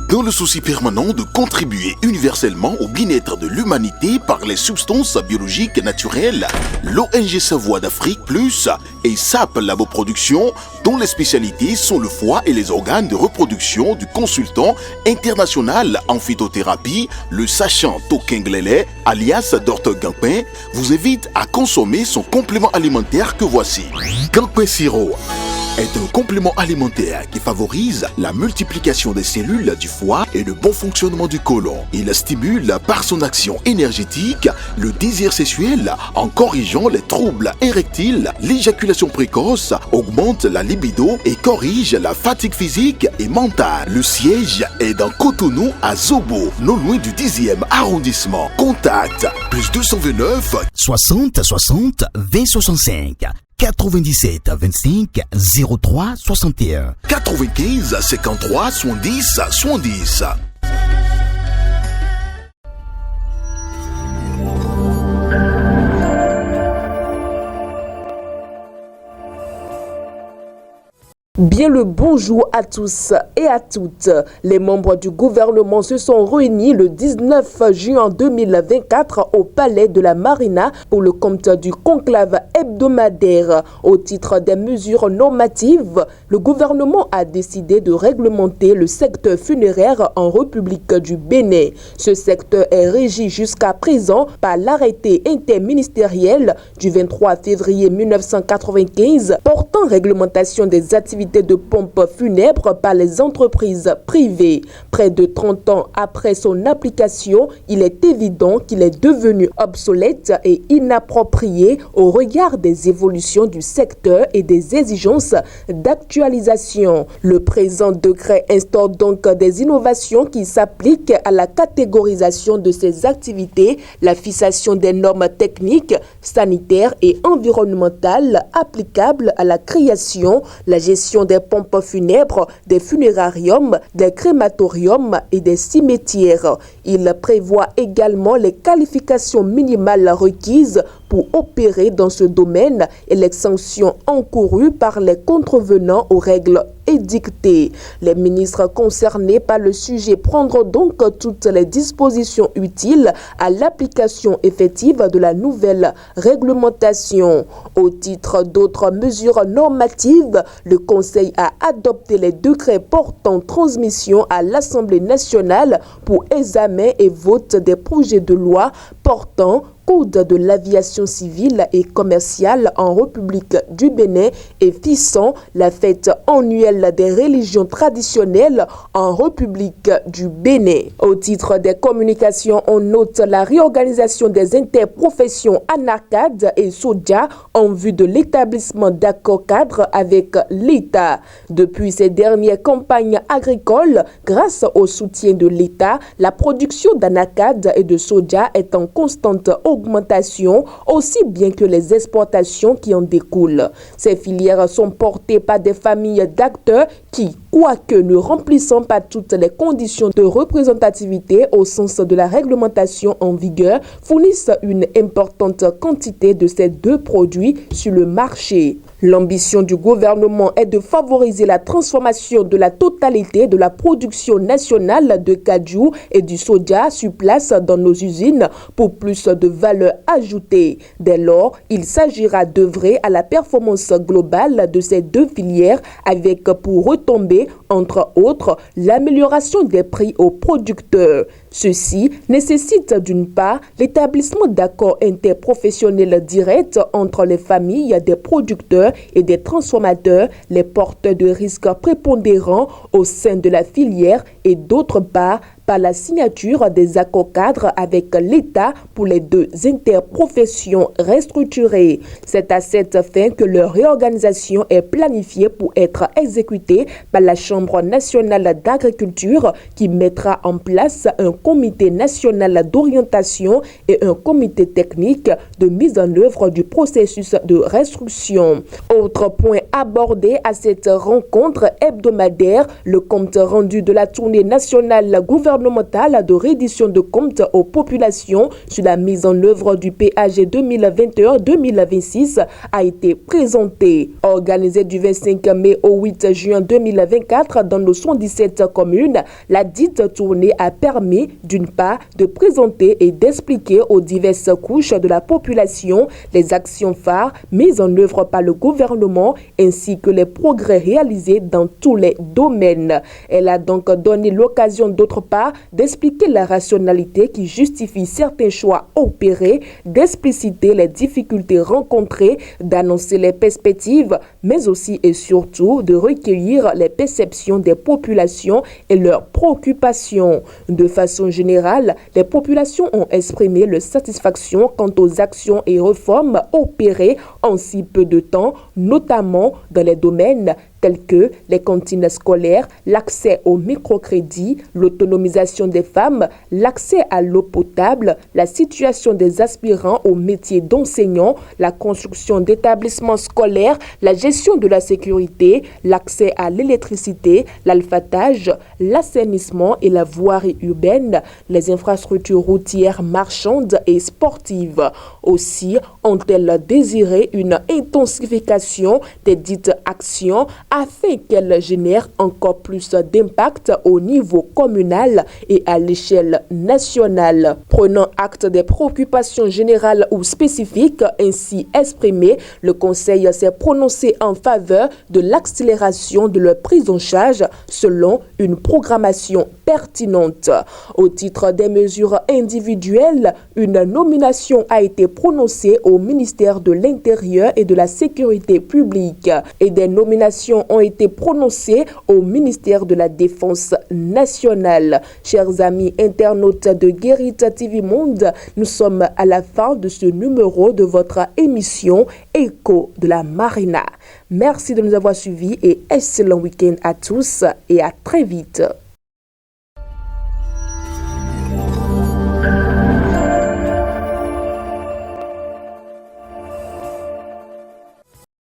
Dans le souci permanent de contribuer universellement au bien-être de l'humanité par les substances biologiques naturelles, l'ONG Savoie d'Afrique Plus et SAP Laboproduction, dont les spécialités sont le foie et les organes de reproduction du consultant international en phytothérapie, le sachant Tokenglele, alias Dr Gampin, vous invite à consommer son complément alimentaire que voici. Gampin Sirop est un complément alimentaire qui favorise la multiplication des cellules du foie et le bon fonctionnement du côlon. Il stimule par son action énergétique le désir sexuel en corrigeant les troubles érectiles, l'éjaculation précoce, augmente la libido et corrige la fatigue physique et mentale. Le siège est dans Cotonou à Zobo, non loin du 10e arrondissement. Contact plus 229 60 60 20 65 97 25 03 61 95 53 70 70. Bien le bonjour à tous et à toutes. Les membres du gouvernement se sont réunis le 19 juin 2024 au Palais de la Marina pour le compte du conclave hebdomadaire. Au titre des mesures normatives, le gouvernement a décidé de réglementer le secteur funéraire en République du Bénin. Ce secteur est régi jusqu'à présent par l'arrêté interministériel du 23 février 1995 portant réglementation des activités de pompes funèbres par les entreprises privées. Près de 30 ans après son application, il est évident qu'il est devenu obsolète et inapproprié au regard des évolutions du secteur et des exigences d'actualisation. Le présent décret instaure donc des innovations qui s'appliquent à la catégorisation de ces activités, la fixation des normes techniques, sanitaires et environnementales applicables à la création, la gestion des pompes funèbres, des funérariums, des crématoriums et des cimetières. Il prévoit également les qualifications minimales requises pour opérer dans ce domaine et les sanctions encourues par les contrevenants aux règles édictées. Les ministres concernés par le sujet prendront donc toutes les dispositions utiles à l'application effective de la nouvelle réglementation. Au titre d'autres mesures normatives, le Conseil a adopté les décrets portant transmission à l'Assemblée nationale pour examen et vote des projets de loi portant Code de l'aviation civile et commerciale en République du Bénin et fixant la fête annuelle des religions traditionnelles en République du Bénin. Au titre des communications, on note la réorganisation des interprofessions ANACAD et SODIA en vue de l'établissement d'accords cadres avec l'État. Depuis ces dernières campagnes agricoles, grâce au soutien de l'État, la production d'ANACAD et de SODIA est en constante augmentation, aussi bien que les exportations qui en découlent. Ces filières sont portées par des familles d'acteurs qui, quoique ne remplissant pas toutes les conditions de représentativité au sens de la réglementation en vigueur, fournissent une importante quantité de ces deux produits sur le marché. L'ambition du gouvernement est de favoriser la transformation de la totalité de la production nationale de cajou et du soja sur place dans nos usines pour plus de valeur ajoutée. Dès lors, il s'agira d'œuvrer à la performance globale de ces deux filières avec pour retombée, entre autres, l'amélioration des prix aux producteurs. Ceci nécessite d'une part l'établissement d'accords interprofessionnels directs entre les familles des producteurs et des transformateurs, les porteurs de risques prépondérants au sein de la filière et d'autre part par la signature des accords cadres avec l'État pour les deux interprofessions restructurées. C'est à cette fin que leur réorganisation est planifiée pour être exécutée par la Chambre nationale d'agriculture qui mettra en place un comité national d'orientation et un comité technique de mise en œuvre du processus de restructuration. Autre point abordé à cette rencontre hebdomadaire, le compte rendu de la tournée nationale gouvernementale gouvernementale de reddition de comptes aux populations sur la mise en œuvre du PAG 2021-2026 a été présentée. Organisée du 25 mai au 8 juin 2024 dans nos 117 communes, la dite tournée a permis d'une part de présenter et d'expliquer aux diverses couches de la population les actions phares mises en œuvre par le gouvernement ainsi que les progrès réalisés dans tous les domaines. Elle a donc donné l'occasion d'autre part d'expliquer la rationalité qui justifie certains choix opérés, d'expliciter les difficultés rencontrées, d'annoncer les perspectives, mais aussi et surtout de recueillir les perceptions des populations et leurs préoccupations. De façon générale, les populations ont exprimé leur satisfaction quant aux actions et réformes opérées en si peu de temps, notamment dans les domaines tels que les cantines scolaires, l'accès au microcrédit, l'autonomisation des femmes, l'accès à l'eau potable, la situation des aspirants au métier d'enseignant, la construction d'établissements scolaires, la gestion de la sécurité, l'accès à l'électricité, l'alphatage, l'assainissement et la voirie urbaine, les infrastructures routières, marchandes et sportives. Aussi ont-elles désiré une intensification des dites actions afin qu'elle génère encore plus d'impact au niveau communal et à l'échelle nationale. Prenant acte des préoccupations générales ou spécifiques ainsi exprimées, le Conseil s'est prononcé en faveur de l'accélération de leur prise en charge selon une programmation pertinente. Au titre des mesures individuelles, une nomination a été prononcée au ministère de l'Intérieur et de la Sécurité publique et des nominations ont été prononcées au ministère de la Défense nationale. Chers amis internautes de Guérita TV Monde, nous sommes à la fin de ce numéro de votre émission Écho de la Marina. Merci de nous avoir suivis et excellent week-end à tous et à très vite.